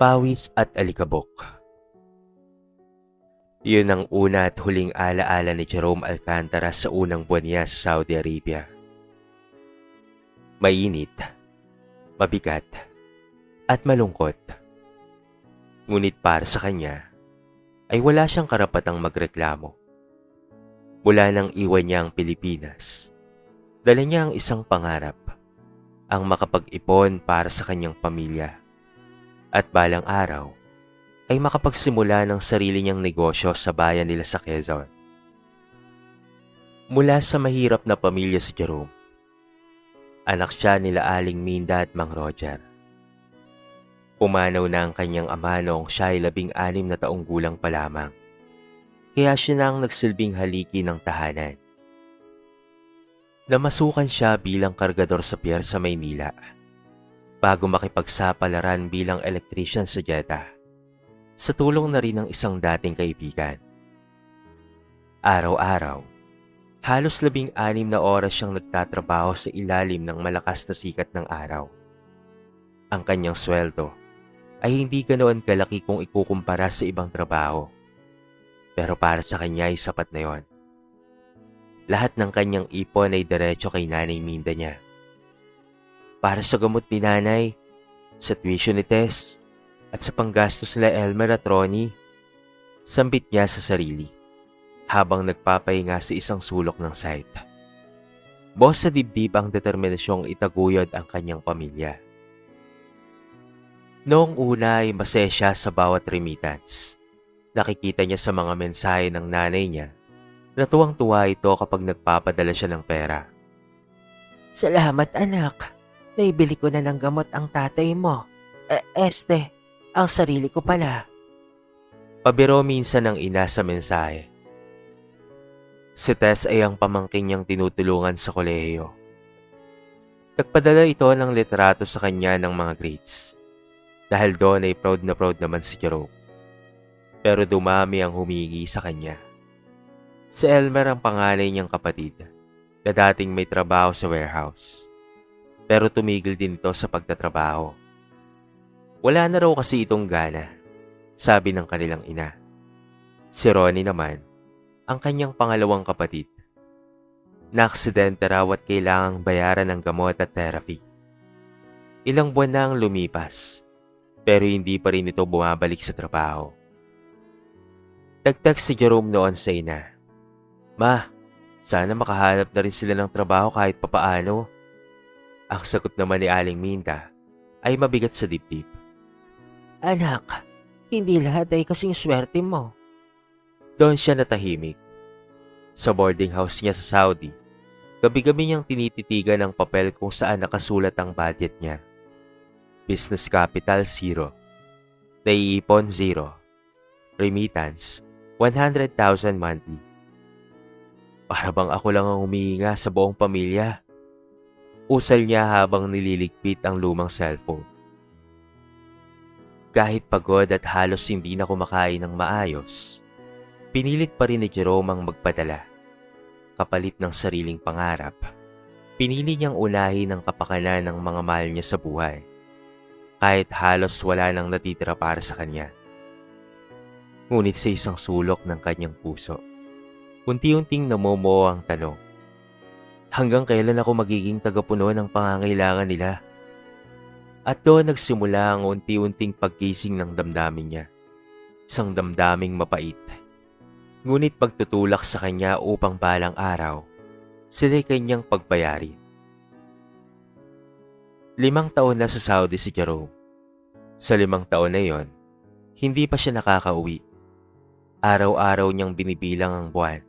Pawis at alikabok. Yun ang una at huling alaala ni Jerome Alcantara sa unang buwan niya sa Saudi Arabia. Mainit, mabigat, at malungkot. Ngunit para sa kanya, ay wala siyang karapatang magreklamo. Mula nang iwan niya ang Pilipinas, dala niya ang isang pangarap, ang makapag-ipon para sa kanyang pamilya. At balang araw, ay makapagsimula ng sarili niyang negosyo sa bayan nila sa Quezon. Mula sa mahirap na pamilya si Jerome, anak siya nila Aling Minda at Mang Roger. Pumanaw na ang kanyang ama noong siya ay 16 na taong gulang pa lamang, kaya siya na ang nagsilbing haligi ng tahanan. Namasukan siya bilang kargador sa pier sa Maynila, bago makipagsapalaran bilang electrician sa Jeddah, sa tulong na rin ng isang dating kaibigan. Araw-araw, halos 16 na oras siyang nagtatrabaho sa ilalim ng malakas na sikat ng araw. Ang kanyang sweldo ay hindi ganoon kalaki kung ikukumpara sa ibang trabaho, pero para sa kanya ay sapat na yon. Lahat ng kanyang ipon ay diretso kay Nanay Minda niya. Para sa gamot ni Nanay, sa tuition ni Tess, at sa panggastos nila Elmer at Ronnie, sambit niya sa sarili habang nagpapahinga sa isang sulok ng site. Buhos sa dibdib ang determinasyong itaguyod ang kanyang pamilya. Noong una ay masaya siya sa bawat remittance. Nakikita niya sa mga mensahe ng nanay niya na tuwang-tuwa ito kapag nagpapadala siya ng pera. Salamat anak. Naibili ko na ng gamot ang tatay mo. Ang sarili ko pala. Pabiro minsan ng ina sa mensahe. Si Tess ay ang pamangkin niyang tinutulungan sa kolehiyo. Nagpadala ito ng litrato sa kanya ng mga grades. Dahil doon ay proud na proud naman si Jerome. Pero dumami ang humingi sa kanya. Si Elmer ang panganay niyang kapatid na dating may trabaho sa warehouse. Pero tumigil din ito sa pagtatrabaho. Wala na raw kasi itong gana, sabi ng kanilang ina. Si Ronnie naman, ang kanyang pangalawang kapatid, na-aksidente raw at kailangang bayaran ng gamot at therapy. Ilang buwan na ang lumipas, pero hindi pa rin ito bumabalik sa trabaho. Nag-text si Jerome noon sa ina. Ma, sana makahanap na rin sila ng trabaho kahit papaano. Ang sagot naman ni Aling Minda ay mabigat sa dibdib. Anak, hindi lahat ay kasing swerte mo. Doon siya natahimik. Sa boarding house niya sa Saudi, gabi-gabi niyang tinititigan ang papel kung saan nakasulat ang budget niya. Business capital 0, naiipon 0, remittance 100,000 monthly. Para bang ako lang ang humihinga sa buong pamilya? Usal niya habang nililigpit ang lumang cellphone. Kahit pagod at halos hindi na kumakain ng maayos, pinilit pa rin ni Jerome ang magpadala. Kapalit ng sariling pangarap, pinili niyang unahin ang kapakanan ng mga mahal niya sa buhay, kahit halos wala nang natitira para sa kanya. Ngunit sa isang sulok ng kanyang puso, unti-unting namumuo ang tanong, hanggang kailan ako magiging tagapuno ng pangangailangan nila? At doon nagsimula ang unti-unting pagkising ng damdamin niya. Isang damdaming mapait. Ngunit pagtutulak sa kanya upang balang araw, sila'y kanyang pagbayarin. 5 taon na sa Saudi si Jerome. Sa 5 taon na yon, hindi pa siya nakakauwi. Araw-araw niyang binibilang ang buwan.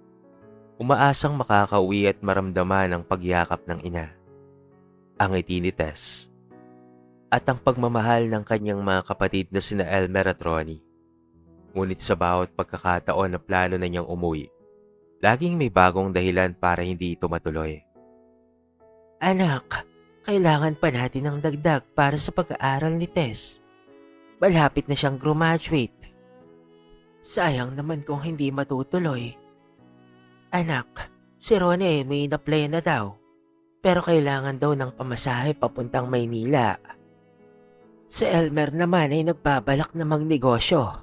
Umaasang makakauwi at maramdaman ang pagyakap ng ina, ang ngiti ni Tess, at ang pagmamahal ng kanyang mga kapatid na sina Elmer at Ronnie. Ngunit sa bawat pagkakataon na plano na niyang umuwi, laging may bagong dahilan para hindi ito matuloy. Anak, kailangan pa natin ng dagdag para sa pag-aaral ni Tess. Malapit na siyang graduate. Sayang naman kung hindi matutuloy. Anak, si Ronnie may na-play na daw. Pero kailangan daw ng pamasahe papuntang Maynila. Si Elmer naman ay nagbabalak na magnegosyo.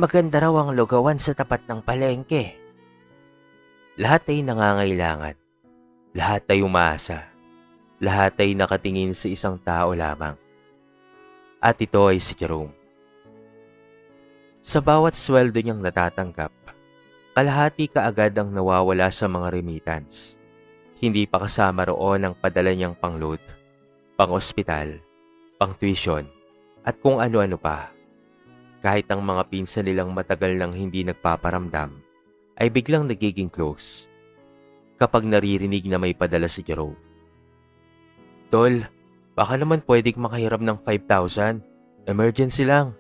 Maganda raw ang lugawan sa tapat ng palengke. Lahat ay nangangailangan. Lahat ay umaasa. Lahat ay nakatingin sa isang tao lamang. At ito ay si Jerome. Sa bawat sweldo niyang natatanggap, kalahati kaagad ang nawawala sa mga remittance. Hindi pa kasama roon ang padala niyang pang-load, pang-ospital, pang-tuition, at kung ano-ano pa. Kahit ang mga pinsan nilang matagal nang hindi nagpaparamdam, ay biglang nagiging close kapag naririnig na may padala si Jerome. Tol, baka naman pwedeng makahiram ng 5,000. Emergency lang.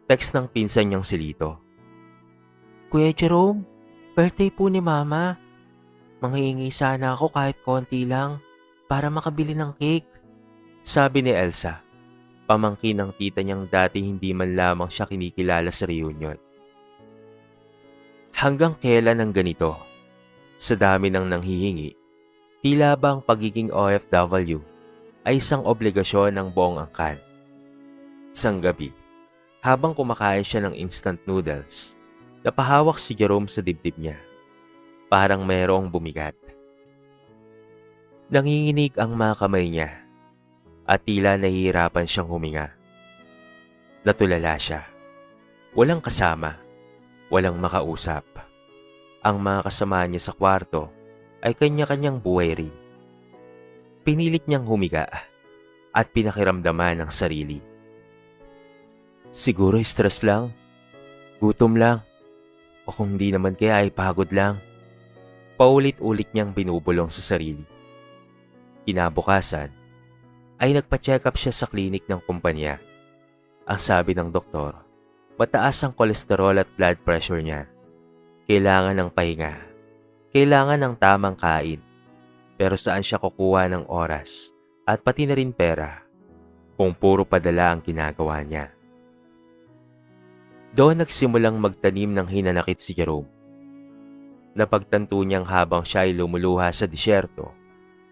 Text ng pinsan niyang si Lito. Kuya Jerome, birthday po ni Mama. Manghihingi sana ako kahit konti lang para makabili ng cake. Sabi ni Elsa, pamangkin ng tita niyang dati hindi man lamang siya kinikilala sa reunion. Hanggang kailan ang ganito? Sa dami ng nanghihingi, tila ba ang pagiging OFW ay isang obligasyon ng buong angkan. Isang gabi, habang kumakain siya ng instant noodles, napahawak si Jerome sa dibdib niya. Parang mayroong bumigat. Nanginginig ang mga kamay niya at tila nahihirapan siyang huminga. Natulala siya. Walang kasama, walang makausap. Ang mga kasama niya sa kwarto ay kanya-kanyang buhay rin. Pinilit niyang humiga at pinakiramdaman ang sarili. Siguro stress lang, gutom lang, o kung di naman kaya ay pagod lang. Paulit-ulit niyang binubulong sa sarili. Kinabukasan, ay nagpa-check up siya sa klinik ng kumpanya. Ang sabi ng doktor, mataas ang kolesterol at blood pressure niya. Kailangan ng pahinga. Kailangan ng tamang kain. Pero saan siya kukuha ng oras at pati na rin pera kung puro padala ang ginagawa niya? Doon nagsimulang magtanim ng hinanakit si Jerome. Napagtanto niyang habang siya ay lumuluha sa disyerto,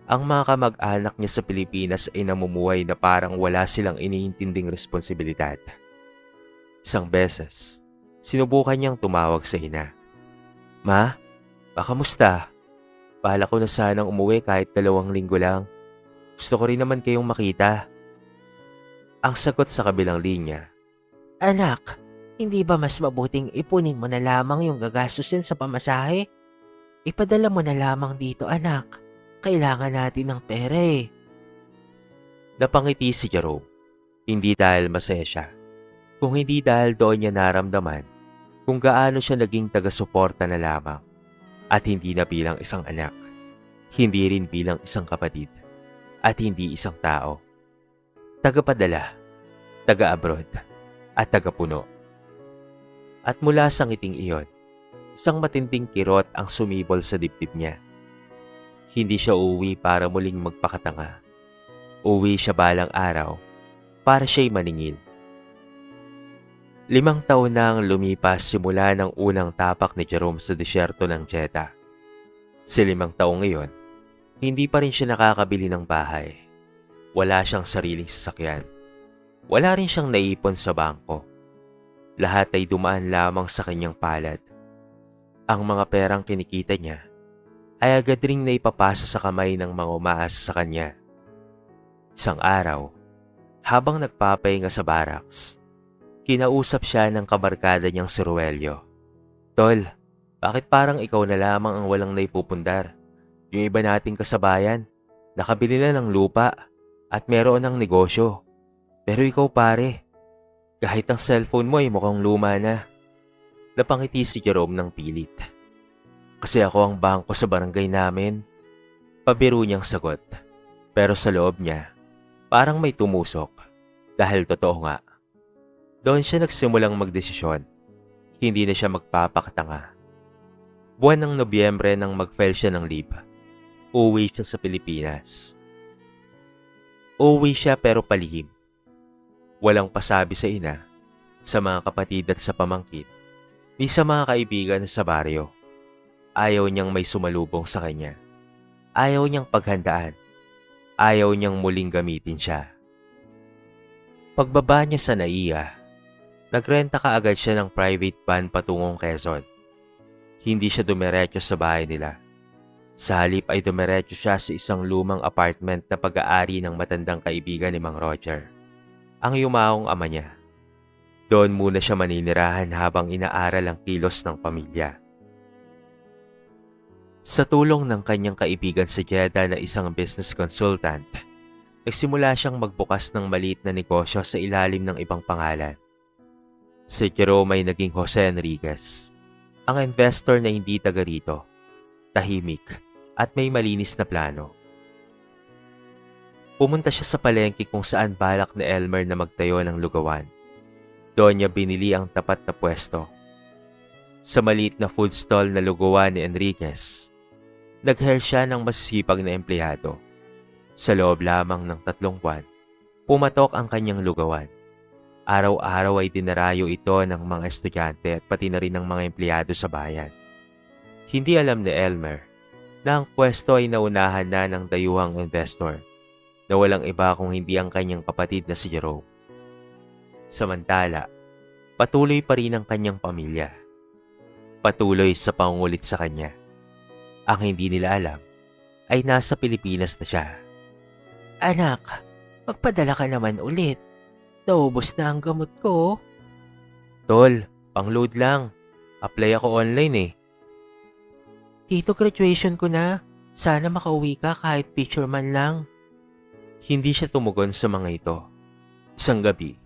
ang mga kamag-anak niya sa Pilipinas ay namumuhay na parang wala silang iniintinding responsibilidad. Isang beses, sinubukan niyang tumawag sa ina. Ma, kamusta? Bahala ko na sanang umuwi kahit 2 linggo lang. Gusto ko rin naman kayong makita. Ang sagot sa kabilang linya, Anak, hindi ba mas mabuting ipunin mo na lamang yung gagastusin sa pamasahe? Ipadala mo na lamang dito, anak. Kailangan natin ng pera eh. Napangiti si Jerome. Hindi dahil masaya siya, kung hindi dahil doon niya naramdaman kung gaano siya naging taga-suporta na lamang at hindi na bilang isang anak, hindi rin bilang isang kapatid, at hindi isang tao. Tagapadala, taga-abroad, at taga-puno. At mula sa ngiting iyon, isang matinding kirot ang sumibol sa dibdib niya. Hindi siya uuwi para muling magpakatanga. Uuwi siya balang araw para siya'y maningil. 5 taon na ang lumipas simula ng unang tapak ni Jerome sa disyerto ng Jeddah. Sa 5 taong ngayon, hindi pa rin siya nakakabili ng bahay. Wala siyang sariling sasakyan. Wala rin siyang naipon sa bangko. Lahat ay dumaan lamang sa kanyang palad. Ang mga perang kinikita niya ay agad ring naipapasa sa kamay ng mga umaasa sa kanya. Isang araw, habang nagpapahinga sa barracks, kinausap siya ng kabarkada niyang si Ruelio. Tol, bakit parang ikaw na lamang ang walang naipupundar? Yung iba nating kasabayan, nakabili na ng lupa at meron ng negosyo. Pero ikaw pare, kahit ang cellphone mo ay mukhang luma na. Napangiti si Jerome ng pilit. Kasi ako ang bangko sa barangay namin. Pabiro niyang sagot. Pero sa loob niya, parang may tumusok. Dahil totoo nga. Doon siya nagsimulang magdesisyon. Hindi na siya magpapakatanga. Buwan ng Nobyembre nang mag-file siya ng leave, uuwi siya sa Pilipinas. Uuwi siya pero palihim. Walang pasabi sa ina, sa mga kapatid at sa pamangkin, ni sa mga kaibigan sa baryo. Ayaw niyang may sumalubong sa kanya. Ayaw niyang paghandaan. Ayaw niyang muling gamitin siya. Pagbaba niya sa NAIA, nagrenta kaagad siya ng private van patungong Quezon. Hindi siya dumiretso sa bahay nila. Sa halip ay dumiretso siya sa isang lumang apartment na pag-aari ng matandang kaibigan ni Mang Roger, ang yumaong ama niya. Doon muna siya maninirahan habang inaaral ang kilos ng pamilya. Sa tulong ng kanyang kaibigan sa Jeddah na isang business consultant, nagsimula siyang magbukas ng maliit na negosyo sa ilalim ng ibang pangalan. Si Jerome ay naging Jose Enriquez, ang investor na hindi taga rito, tahimik at may malinis na plano. Pumunta siya sa palengke kung saan balak ni Elmer na magtayo ng lugawan. Doon niya binili ang tapat na pwesto. Sa maliit na food stall na lugawan ni Enriquez, nag-hire siya ng masisipag na empleyado. Sa loob lamang ng 3 buwan, pumatok ang kanyang lugawan. Araw-araw ay dinarayo ito ng mga estudyante at pati na rin ng mga empleyado sa bayan. Hindi alam ni Elmer na ang pwesto ay naunahan na ng dayuhang investor na walang iba kung hindi ang kanyang kapatid na si Jerome. Samantala, patuloy pa rin ang kanyang pamilya. Patuloy sa pangungulit sa kanya. Ang hindi nila alam ay nasa Pilipinas na siya. Anak, magpadala ka naman ulit. Naubos na ang gamot ko. Tol, pang-load lang. Apply ako online eh. Tito, graduation ko na. Sana makauwi ka kahit picture man lang. Hindi siya tumugon sa mga ito. Isang gabi,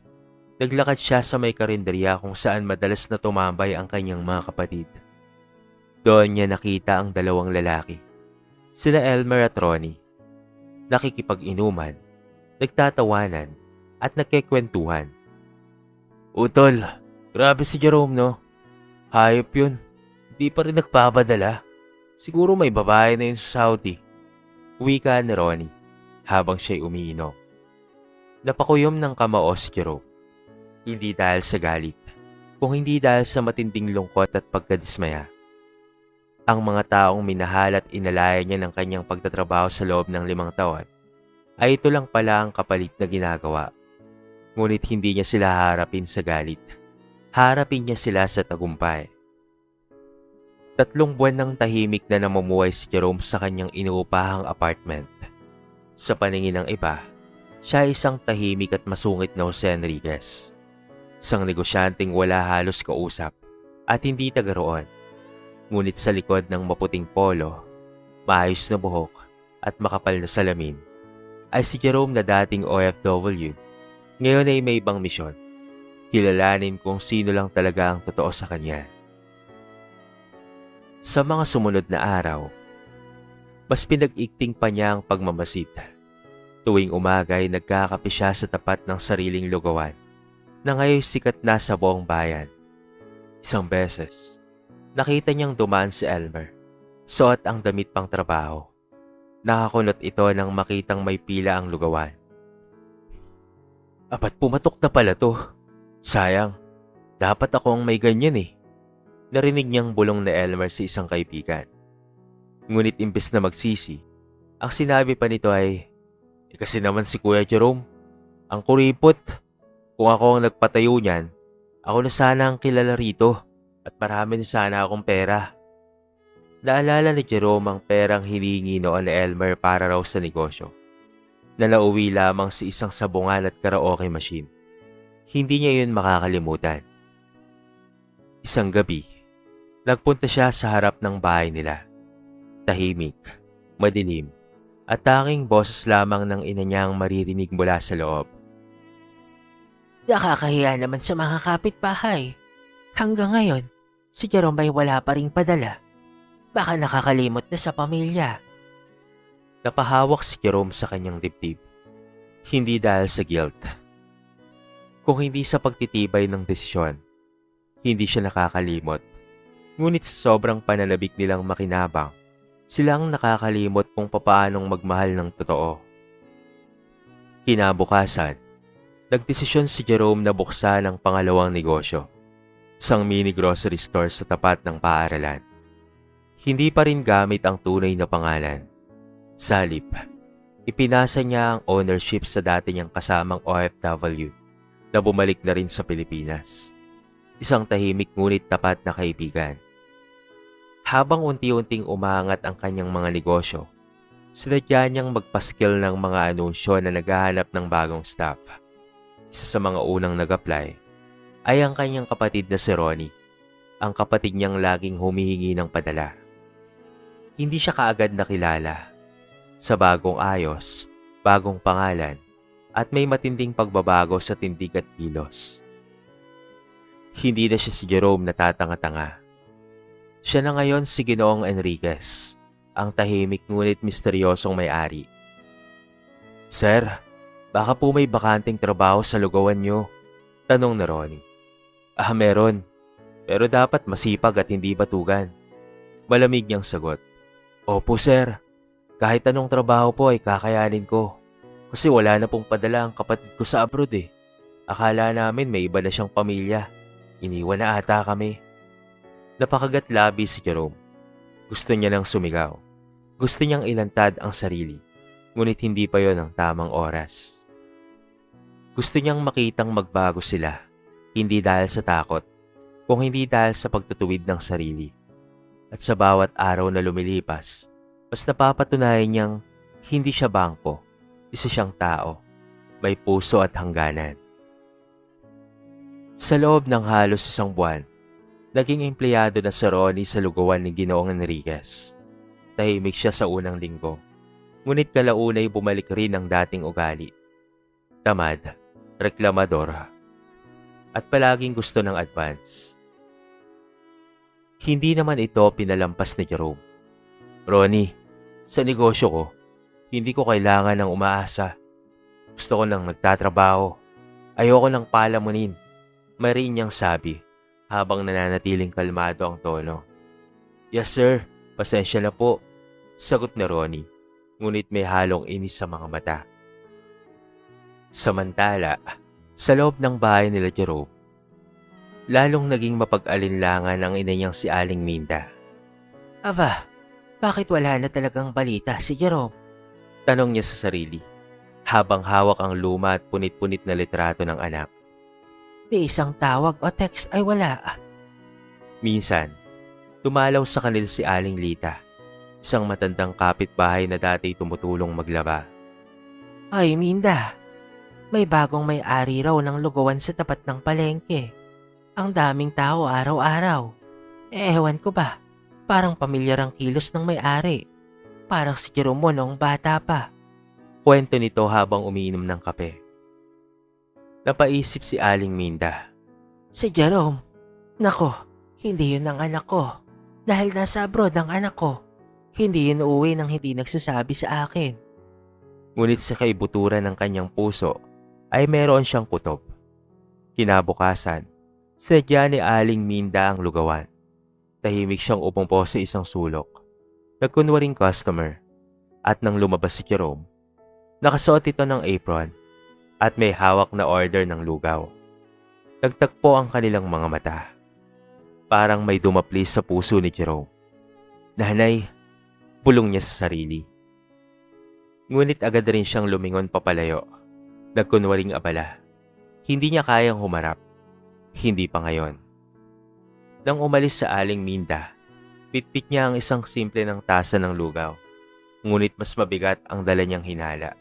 naglakad siya sa may karinderya kung saan madalas na tumambay ang kanyang mga kapatid. Doon niya nakita ang 2 lalaki. Sila Elmer at Ronnie. Nakikipag-inuman, nagtatawanan, at nagkikwentuhan. Utol, grabe si Jerome no. Hayop yun. Di pa rin nagpapadala. Siguro may babae na yun sa Saudi. Wika ni Ronnie habang siya'y umiinom. Napakuyom ng kamao si Jerome. Hindi dahil sa galit, kung hindi dahil sa matinding lungkot at pagkadismaya. Ang mga taong minahal at inalaya niya ng kanyang pagtatrabaho sa loob ng 5 taon ay ito lang pala ang kapalit na ginagawa. Ngunit hindi niya sila harapin sa galit. Harapin niya sila sa tagumpay. 3 buwan ng tahimik na namumuhay si Jerome sa kanyang inuupahang apartment. Sa paningin ng iba, siya ay isang tahimik at masungit na Jose Enriquez. Isang negosyanteng wala halos kausap at hindi taga roon. Ngunit sa likod ng maputing polo, maayos na buhok at makapal na salamin, ay si Jerome na dating OFW. Ngayon ay may ibang misyon. Kilalanin kung sino lang talaga ang totoo sa kanya. Sa mga sumunod na araw, mas pinag-ikting pa niya ang pagmamasid. Tuwing umaga ay nagkakape siya sa tapat ng sariling lugawan na ngayon sikat na sa buong bayan. Isang beses, nakita niyang dumaan si Elmer. Suot ang damit pang trabaho. Nakakunot ito nang makitang may pila ang lugawan. Apat pumatok na pala to. Sayang, dapat ako ang may ganyan eh. Narinig niyang bulong na Elmer sa isang kaibigan. Ngunit imbes na magsisi, ang sinabi pa nito ay, kasi naman si Kuya Jerome, ang kuripot. Kung ako ang nagpatayo niyan, ako na sana ang kilala rito at marami na sana akong pera. Naalala ni Jerome ang perang hiningi noon ni Elmer para raw sa negosyo, na nauwi lamang sa isang sabungan at karaoke machine. Hindi niya yun makakalimutan. Isang gabi, nagpunta siya sa harap ng bahay nila. Tahimik, madilim, at tanging boses lamang ng ina niyang maririnig mula sa loob. Nakakahiya naman sa mga kapitbahay. Hanggang ngayon, si Jerome ay wala pa ring padala. Baka nakakalimot na sa pamilya. Napahawak si Jerome sa kanyang dibdib. Hindi dahil sa guilt, kung hindi sa pagtitibay ng desisyon. Hindi siya nakakalimot. Ngunit sa sobrang pananabik nilang makinabang, silang nakakalimot kung papaanong magmahal ng totoo. Kinabukasan, nagdesisyon si Jerome na buksan ang pangalawang negosyo, isang mini grocery store sa tapat ng paaralan. Hindi pa rin gamit ang tunay na pangalan. Sa halip, ipinasa niya ang ownership sa dati niyang kasamang OFW na bumalik na rin sa Pilipinas. Isang tahimik ngunit tapat na kaibigan. Habang unti-unting umangat ang kanyang mga negosyo, sinadya niyang magpaskil ng mga anunsyo na naghahanap ng bagong staff. Isa sa mga unang nag-apply ay ang kanyang kapatid na si Ronnie, ang kapatid niyang laging humihingi ng padala. Hindi siya kaagad nakilala. Sa bagong ayos, bagong pangalan, at may matinding pagbabago sa tindig at kilos. Hindi na siya si Jerome na tatanga-tanga. Siya na ngayon si Ginoong Enriquez, ang tahimik ngunit misteryosong may-ari. "Sir, baka po may bakanteng trabaho sa lugawan niyo?" tanong na Ronnie. Meron. Pero dapat masipag at hindi batugan." Malamig niyang sagot. "Opo, sir. Kahit anong trabaho po ay kakayanin ko. Kasi wala na pong padala ang kapatid ko sa abroad eh. Akala namin may iba na siyang pamilya. Iniwan na ata kami." Napakagat labi si Jerome. Gusto niya nang sumigaw. Gusto niyang ilantad ang sarili. Ngunit hindi pa yon ang tamang oras. Gusto niyang makitang magbago sila. Hindi dahil sa takot, kung hindi dahil sa pagtutuwid ng sarili. At sa bawat araw na lumilipas, mas napapatunayan niyang hindi siya bangko. Isa siyang tao. May puso at hangganan. Sa loob ng halos isang buwan, naging empleyado na si Ronnie sa lugawan ni Ginoong Enriquez. Tahimik siya sa unang linggo, ngunit kalaunay bumalik rin ang dating ugali. Tamad, reklamador, at palaging gusto ng advance. Hindi naman ito pinalampas ni Jerome. "Ronnie, sa negosyo ko, hindi ko kailangan ng umaasa. Gusto ko nang nagtatrabaho. Ayoko nang palamunin." May rin niyang sabi habang nananatiling kalmado ang tono. "Yes sir, pasensya na po," sagot ni Ronnie, ngunit may halong inis sa mga mata. Samantala, sa loob ng bahay nila Jerome, lalong naging mapag-alinlangan ang ina niyang si Aling Minda. Aba, bakit wala na talagang balita si Jerome? Tanong niya sa sarili, habang hawak ang luma at punit-punit na litrato ng anak. Ni isang tawag o text ay wala. Minsan, tumalaw sa kanila si Aling Lita, isang matandang kapitbahay na dati tumutulong maglaba. "Ay Minda, may bagong may-ari raw ng lugawan sa tapat ng palengke. Ang daming tao araw-araw. Ewan ko ba, parang pamilyar ang kilos ng may-ari. Parang si Jerome mo noong bata pa." Kwento nito habang umiinom ng kape. Napaisip si Aling Minda. "Si Jerome? Nako, hindi yun ang anak ko. Dahil nasa abroad ang anak ko. Hindi yun uuwi nang hindi nagsasabi sa akin." Ngunit sa kaibuturan ng kanyang puso ay meron siyang kutob. Kinabukasan, sinadya ni Aling Minda ang lugawan. Tahimik siyang upumpo sa isang sulok. Nagkunwaring customer. At nang lumabas si Jerome, nakasuot ito ng apron at may hawak na order ng lugaw. Nagtagpo ang kanilang mga mata. Parang may dumapli sa puso ni Jerome. "Nanay," bulong niya sa sarili. Ngunit agad rin siyang lumingon papalayo. Nagkunwaring abala. Hindi niya kayang humarap. Hindi pa ngayon. Nang umalis sa Aling Minda, pitpit niya ang isang simple ng tasa ng lugaw. Ngunit mas mabigat ang dala niyang hinala.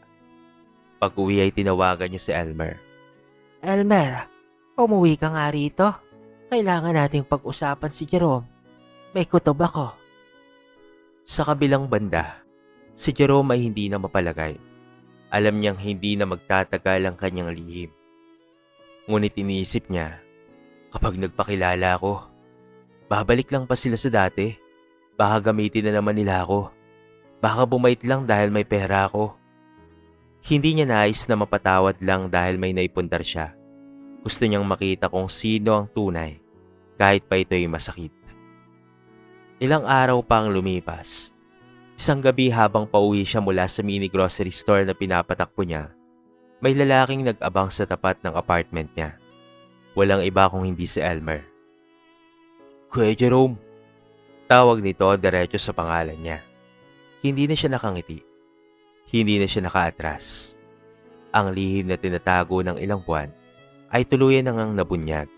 Pag-uwi ay tinawagan niya si Elmer. "Elmer, umuwi ka nga rito. Kailangan nating pag-usapan si Jerome. May kutob ako." Sa kabilang banda, si Jerome ay hindi na mapalagay. Alam niyang hindi na magtatagal ang kanyang lihim. Ngunit iniisip niya, kapag nagpakilala ako, babalik lang pa sila sa dati. Baka gamitin na naman nila ako. Baka bumait lang dahil may pera ako. Hindi niya nais na mapatawad lang dahil may naipundar siya. Gusto niyang makita kung sino ang tunay, kahit pa ito'y masakit. Ilang araw pa ang lumipas. Isang gabi habang pauwi siya mula sa mini grocery store na pinapatakbo niya, may lalaking nag-abang sa tapat ng apartment niya. Walang iba kung hindi si Elmer. "Kuya Jerome," tawag nito diretso sa pangalan niya. Hindi na siya nakangiti. Hindi na siya nakaatras. Ang lihim na tinatago ng ilang buwan ay tuluyan na ngang nabunyag.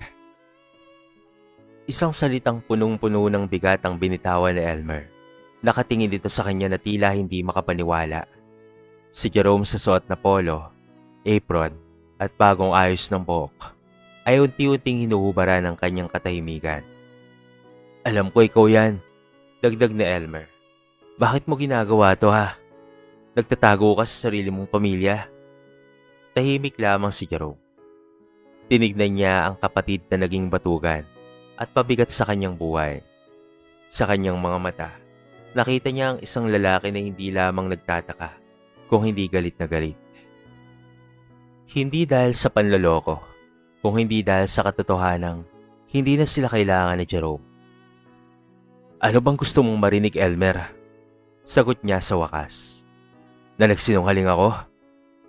Isang salitang punong-puno ng bigat ang binitawan ni Elmer. Nakatingin dito sa kanya na tila hindi makapaniwala. Si Jerome sa suot na polo, apron at bagong ayos ng buhok ay unti-unting hinuhubaran ng kanyang katahimikan. Alam ko ikaw yan, dagdag ni Elmer. Bakit mo ginagawa to ha? Nagtatago ka sa sarili mong pamilya. Tahimik lamang si Jerome. Tinignan niya ang kapatid na naging batugan at pabigat sa kanyang buhay. Sa kanyang mga mata, nakita niya ang isang lalaki na hindi lamang nagtataka, kung hindi galit na galit. Hindi dahil sa panloloko, kung hindi dahil sa katotohanang hindi na sila kailangan ni Jerome. Ano bang gusto mong marinig, Elmer? Sagot niya sa wakas. Na nagsinungaling ako?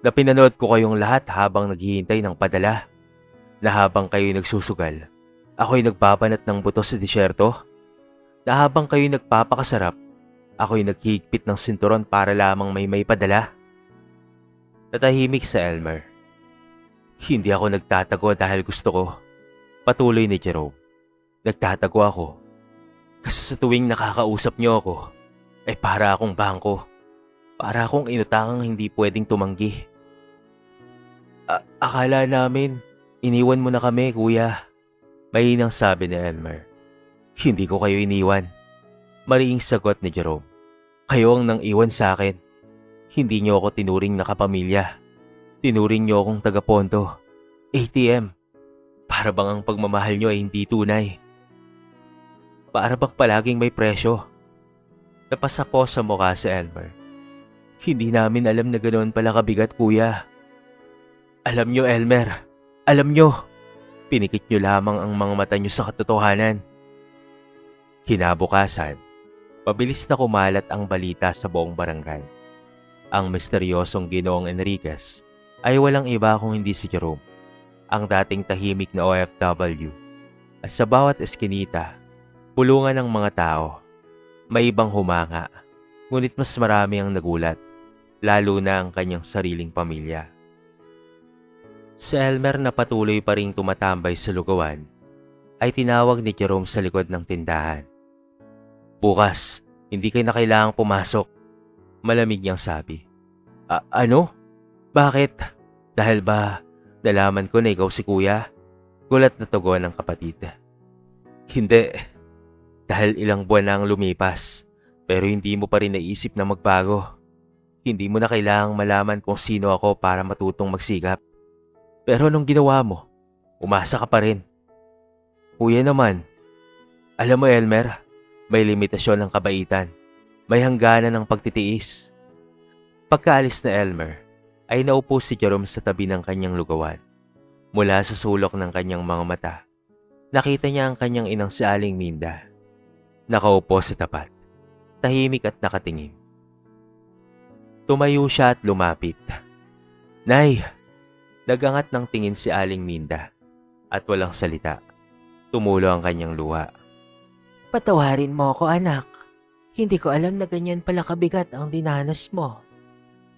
Na pinanood ko kayong lahat habang naghihintay ng padala? Na habang kayo'y nagsusugal, ako'y nagbabanat ng buto sa disyerto? Na habang kayo'y nagpapakasarap, ako'y naghihigpit ng sinturon para lamang may padala? Natahimik sa Elmer. Hindi ako nagtatago dahil gusto ko. Patuloy ni Jerome. Nagtatago ako kasi sa tuwing nakakausap niyo ako, ay para akong bangko. Para akong inutangang hindi pwedeng tumanggi. Akala namin, iniwan mo na kami, kuya. Mahinang sabi ni Elmer. Hindi ko kayo iniwan. Mariing sagot ni Jerome. Kayo ang nang iwan sa akin. Hindi niyo ako tinuring na kapamilya. Tinuring niyo akong taga-pondo. ATM. Para bang ang pagmamahal niyo ay hindi tunay. Para bang palaging may presyo. Napasa po sa mukha si Elmer. Hindi namin alam na ganoon pala kabigat, kuya. Alam niyo, Elmer. Alam niyo. Pinikit niyo lamang ang mga mata niyo sa katotohanan. Kinabukasan, pabilis na kumalat ang balita sa buong barangay. Ang misteryosong Ginoong Enriquez ay walang iba kung hindi si Jerome, ang dating tahimik na OFW. At sa bawat eskinita, pulungan ng mga tao, may ibang humanga, ngunit mas marami ang nagulat, lalo na ang kanyang sariling pamilya. Si Elmer na patuloy pa ring tumatambay sa lugawan, ay tinawag ni Jerome sa likod ng tindahan. Bukas, hindi kayo na kailangang pumasok, malamig niyang sabi. Ano? Bakit? Dahil ba nalaman ko na ikaw si kuya? Gulat na tugon ng kapatid. Hindi. Dahil ilang buwan na ang lumipas, pero hindi mo pa rin naisip na magbago. Hindi mo na kailangang malaman kung sino ako para matutong magsikap. Pero anong ginawa mo? Umasa ka pa rin. Kuya naman. Alam mo, Elmer, may limitasyon ng kabaitan. May hangganan ng pagtitiis. Pagkaalis na Elmer, ay naupo si Jerome sa tabi ng kanyang lugawan. Mula sa sulok ng kanyang mga mata, nakita niya ang kanyang inang si Aling Minda. Nakaupo sa tapat, tahimik at nakatingin. Tumayo siya at lumapit. Nay! Nagangat ng tingin si Aling Minda at walang salita. Tumulo ang kanyang luha. Patawarin mo ako, anak. Hindi ko alam na ganyan pala kabigat ang dinanas mo.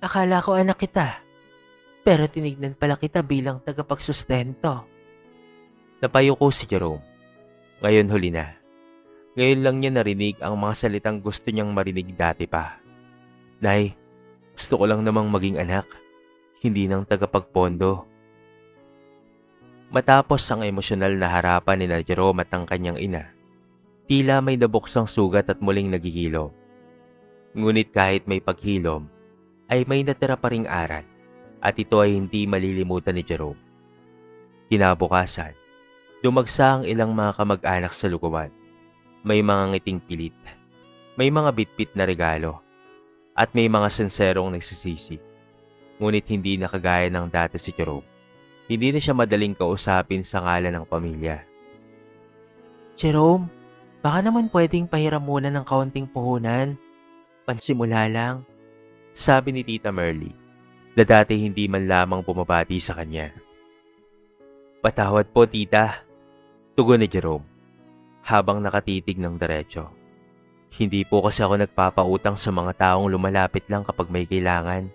Akala ko anak kita, pero tinignan pala kita bilang tagapagsustento. Napayuko si Jerome. Ngayon huli na. Ngayon lang niya narinig ang mga salitang gusto niyang marinig dati pa. Nay, gusto ko lang namang maging anak, hindi ng tagapagpondo. Matapos ang emosyonal na harapan ni Jerome at ang kanyang ina, tila may nabuksang sugat at muling nagigilom. Ngunit kahit may paghilom, ay may natira pa ring aral at ito ay hindi malilimutan ni Jerome. Kinabukasan, dumagsa ang ilang mga kamag-anak sa lugawan. May mga ngiting pilit, may mga bitbit na regalo, at may mga senserong nagsisisi. Ngunit hindi na kagaya ng dati si Jerome. Hindi na siya madaling kausapin sa ngalan ng pamilya. Jerome, baka naman pwedeng pahiram muna ng kaunting puhunan. Pansimula lang. Sabi ni Tita Merly, na dati hindi man lamang bumabati sa kanya. Patawad po, tita, tugon ni Jerome, habang nakatitig ng diretso. Hindi po kasi ako nagpapautang sa mga taong lumalapit lang kapag may kailangan.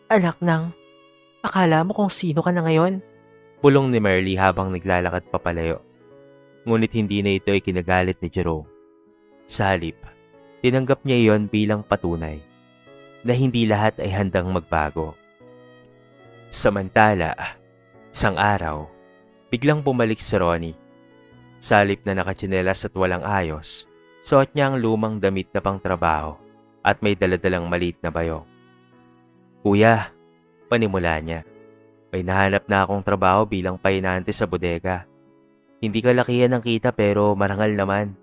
Anak nang, akala mo kung sino ka na ngayon? Bulong ni Merly habang naglalakad papalayo. Ngunit hindi na ito ay kinagalit ni Jerome. Sa halip, tinanggap niya iyon bilang patunay na hindi lahat ay handang magbago. Samantala, isang araw, biglang bumalik si Ronnie. Sa halip na nakatsinelas at walang ayos, suot niya ang lumang damit na pangtrabaho at may daladalang maliit na bayong. "Kuya," panimula niya, "may nahanap na akong trabaho bilang pahinante sa bodega. Hindi kalakihan ng kita pero marangal naman.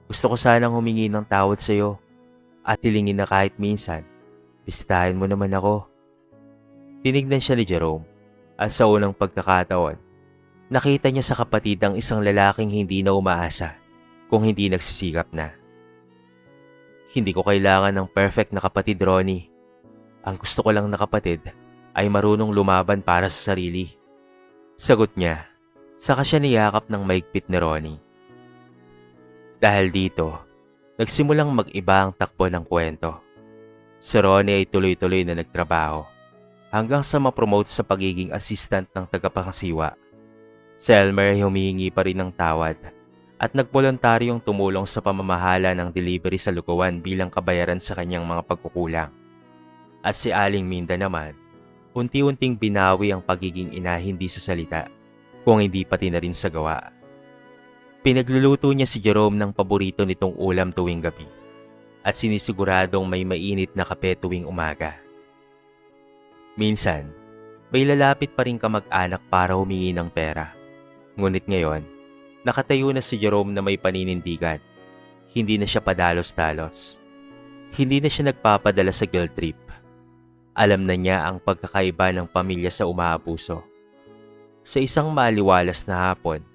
Gusto ko sanang humingi ng tawad sa iyo at hilingin na kahit minsan, bisitahin mo naman ako." Tinignan siya ni Jerome at sa unang pagkakataon, nakita niya sa kapatid ang isang lalaking hindi na umaasa kung hindi nagsisikap na. "Hindi ko kailangan ng perfect na kapatid, Ronnie. Ang gusto ko lang na kapatid ay marunong lumaban para sa sarili." Sagot niya, saka siya niyakap ng maigpit ni Ronnie. Dahil dito, nagsimulang mag-iba ang takbo ng kwento. Si Ronnie ay tuloy-tuloy na nagtrabaho hanggang sa ma-promote sa pagiging assistant ng tagapangasiwa. Si Elmer ay humihingi pa rin ng tawad at nagboluntaryong tumulong sa pamamahala ng delivery sa lugawan bilang kabayaran sa kanyang mga pagkukulang. At si Aling Minda naman, unti-unting binawi ang pagiging ina hindi sa salita, kung hindi pati na rin sa gawa. Pinagluluto niya si Jerome ng paborito nitong ulam tuwing gabi at sinisiguradong may mainit na kape tuwing umaga. Minsan, may lalapit pa rin kamag-anak para humingi ng pera. Ngunit ngayon, nakatayo na si Jerome na may paninindigan. Hindi na siya padalos-dalos. Hindi na siya nagpapadala sa guilt trip. Alam na niya ang pagkakaiba ng pamilya sa umaabuso. Sa isang maliwalas na hapon,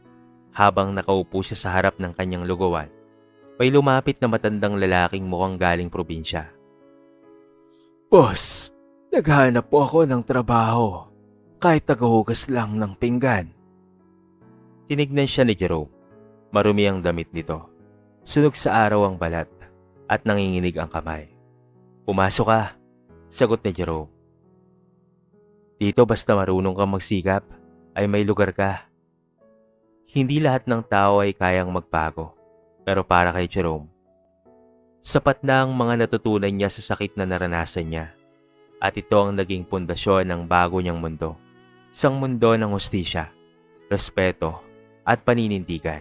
habang nakaupo siya sa harap ng kanyang lugawan, may lumapit na matandang lalaking mukhang galing probinsya. "Boss, naghahanap po ako ng trabaho. Kahit tagahugas lang ng pinggan." Tinignan siya ni Jerome. Marumi ang damit nito. Sunog sa araw ang balat at nanginginig ang kamay. "Pumasok ka," sagot ni Jerome. "Dito basta marunong kang magsikap, ay may lugar ka." Hindi lahat ng tao ay kayang magbago, pero para kay Jerome, sapat na ang mga natutunan niya sa sakit na naranasan niya. At ito ang naging pundasyon ng bago niyang mundo. Isang mundo ng hustisya, respeto, at paninindigan.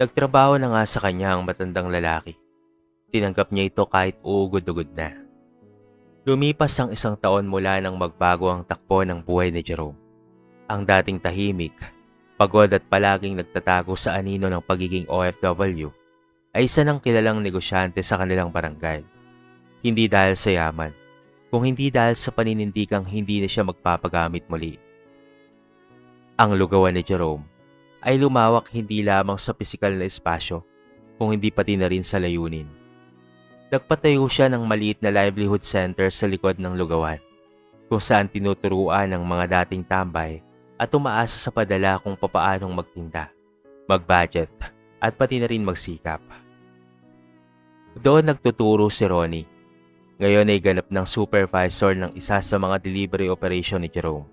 Nagtrabaho na nga sa kanya ang matandang lalaki. Tinanggap niya ito kahit uugod-ugod na. Lumipas ang isang taon mula nang magbago ang takbo ng buhay ni Jerome. Ang dating tahimik, pagod at palaging nagtatago sa anino ng pagiging OFW ay isa ng kilalang negosyante sa kanilang barangay. Hindi dahil sa yaman, kung hindi dahil sa paninindigang hindi na siya magpapagamit muli. Ang lugawan ni Jerome ay lumawak hindi lamang sa pisikal na espasyo, kung hindi pati na rin sa layunin. Nagpatayo siya ng maliit na livelihood center sa likod ng lugawan, kung saan tinuturuan ng mga dating tambay at umaasa sa padala kung papaanong magtinda, mag-budget at pati na rin magsikap. Doon nagtuturo si Ronnie. Ngayon ay ganap ng supervisor ng isa sa mga delivery operation ni Jerome.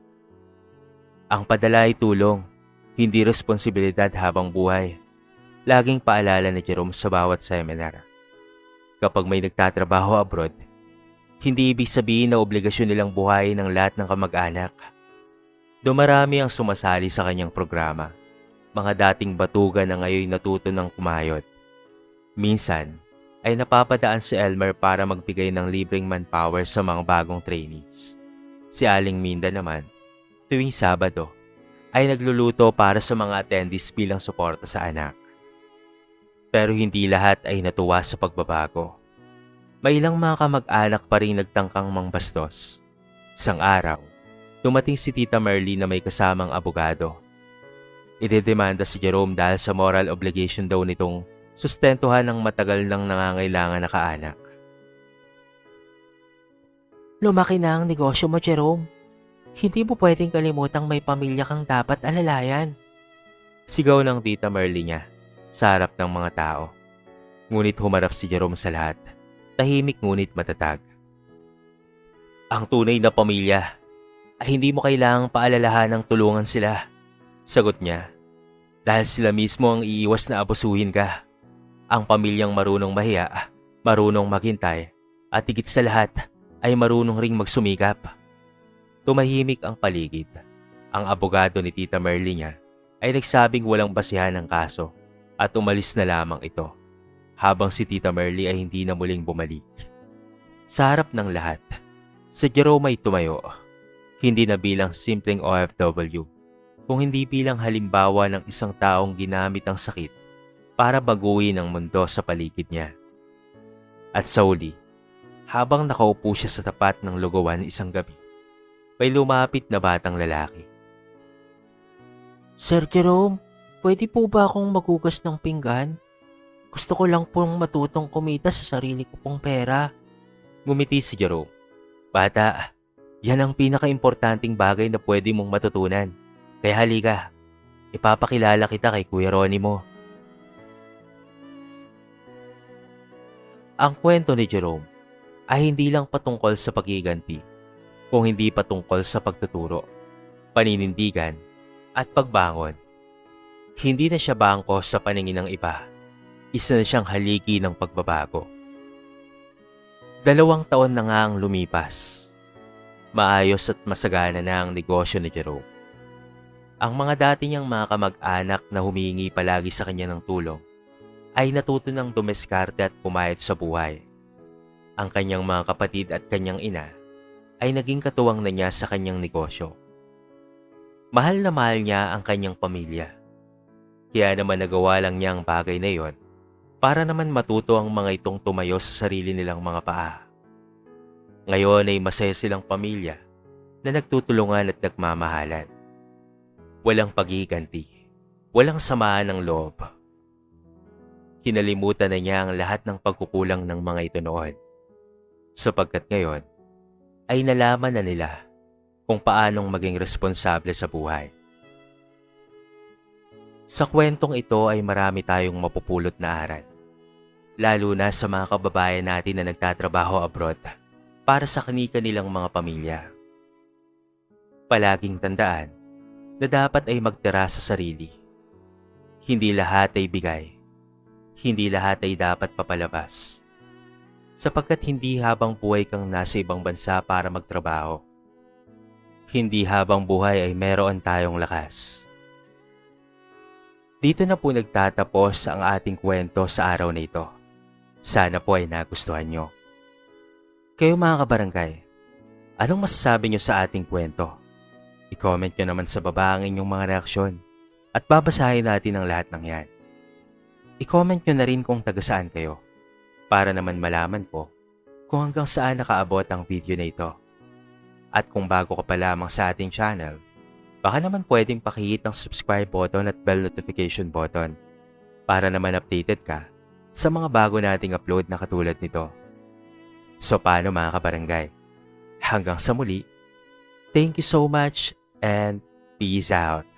Ang padala ay tulong, hindi responsibilidad habang buhay. Laging paalala ni Jerome sa bawat seminar. Kapag may nagtatrabaho abroad, hindi ibig sabihin na obligasyon nilang buhayin ng lahat ng kamag-anak. Dumarami ang sumasali sa kanyang programa. Mga dating batugan na ngayon natuto ng kumayod. Minsan, ay napapadaan si Elmer para magbigay ng libreng manpower sa mga bagong trainees. Si Aling Minda naman, tuwing Sabado, ay nagluluto para sa mga attendees bilang suporta sa anak. Pero hindi lahat ay natuwa sa pagbabago. May ilang mga kamag-anak pa rin nagtangkang mangbastos. Isang araw, dumating si Tita Merly na may kasamang abogado. Idedemanda si Jerome dahil sa moral obligation daw nitong sustentuhan ng matagal nang nangangailangan na kaanak. Lumaki na ang negosyo mo, Jerome. Hindi mo pwedeng kalimutang may pamilya kang dapat alalayan. Sigaw ng Tita Merly niya sa harap ng mga tao. Ngunit humarap si Jerome sa lahat. Tahimik ngunit matatag. Ang tunay na pamilya ay hindi mo kailangang paalalahan ng tulungan sila. Sagot niya. Dahil sila mismo ang iiwas na abusuhin ka. Ang pamilyang marunong mahiya, marunong maghintay, at higit sa lahat ay marunong ring magsumikap. Tumahimik ang paligid. Ang abogado ni Tita Merly niya ay nagsabing walang basihan ng kaso at umalis na lamang ito, habang si Tita Merly ay hindi na muling bumalik. Sa harap ng lahat, si Jerome ay tumayo, hindi na bilang simpleng OFW, kung hindi bilang halimbawa ng isang taong ginamit ang sakit para baguhin ang mundo sa paligid niya. At sa uli, habang nakaupo siya sa tapat ng lugawan isang gabi, may lumapit na batang lalaki. Sir Jerome, pwede po ba akong maghugas ng pinggan? Gusto ko lang pong matutong kumita sa sarili ko pong pera. Ngumiti si Jerome. Bata, yan ang pinaka-importanting bagay na pwede mong matutunan. Kaya halika, ipapakilala kita kay Kuya Ronnie mo. Ang kwento ni Jerome ay hindi lang patungkol sa paghiganti, kung hindi patungkol sa pagtuturo, paninindigan, at pagbangon. Hindi na siya bangko sa paningin ng iba. Isa na siyang haligi ng pagbabago. 2 taon na nga ang lumipas. Maayos at masagana na ang negosyo ni Jerome. Ang mga dati niyang mga kamag-anak na humihingi palagi sa kanya ng tulong ay natuto ng dumeskarte at kumayod sa buhay. Ang kanyang mga kapatid at kanyang ina ay naging katuwang na niya sa kanyang negosyo. Mahal na mahal niya ang kanyang pamilya. Kaya naman nagawa lang niya ang bagay na yon para naman matuto ang mga itong tumayo sa sarili nilang mga paa. Ngayon ay masaya silang pamilya na nagtutulungan at nagmamahalan. Walang paghiganti, walang samaan ng loob. Kinalimutan na niya ang lahat ng pagkukulang ng mga ito noon. Sapagkat ngayon ay nalaman na nila kung paanong maging responsable sa buhay. Sa kwentong ito ay marami tayong mapupulot na aral. Lalo na sa mga kababayan natin na nagtatrabaho abroad para sa kani-kanilang mga pamilya. Palaging tandaan na dapat ay magtira sa sarili. Hindi lahat ay bigay. Hindi lahat ay dapat papalabas. Sapagkat hindi habang buhay kang nasa ibang bansa para magtrabaho. Hindi habang buhay ay meron tayong lakas. Dito na po nagtatapos ang ating kwento sa araw na ito. Sana po ay nagustuhan nyo. Kayo mga kabarangay, anong masasabi nyo sa ating kwento? I-comment nyo naman sa baba ang inyong mga reaksyon at babasahin natin ang lahat ng yan. I-comment nyo na rin kung taga saan kayo para naman malaman ko kung hanggang saan nakaabot ang video na ito. At kung bago ka pa lamang sa ating channel, baka naman pwedeng pakihit ang subscribe button at bell notification button para naman updated ka sa mga bago nating upload na katulad nito. So paano mga kabarangay? Hanggang sa muli, thank you so much and peace out.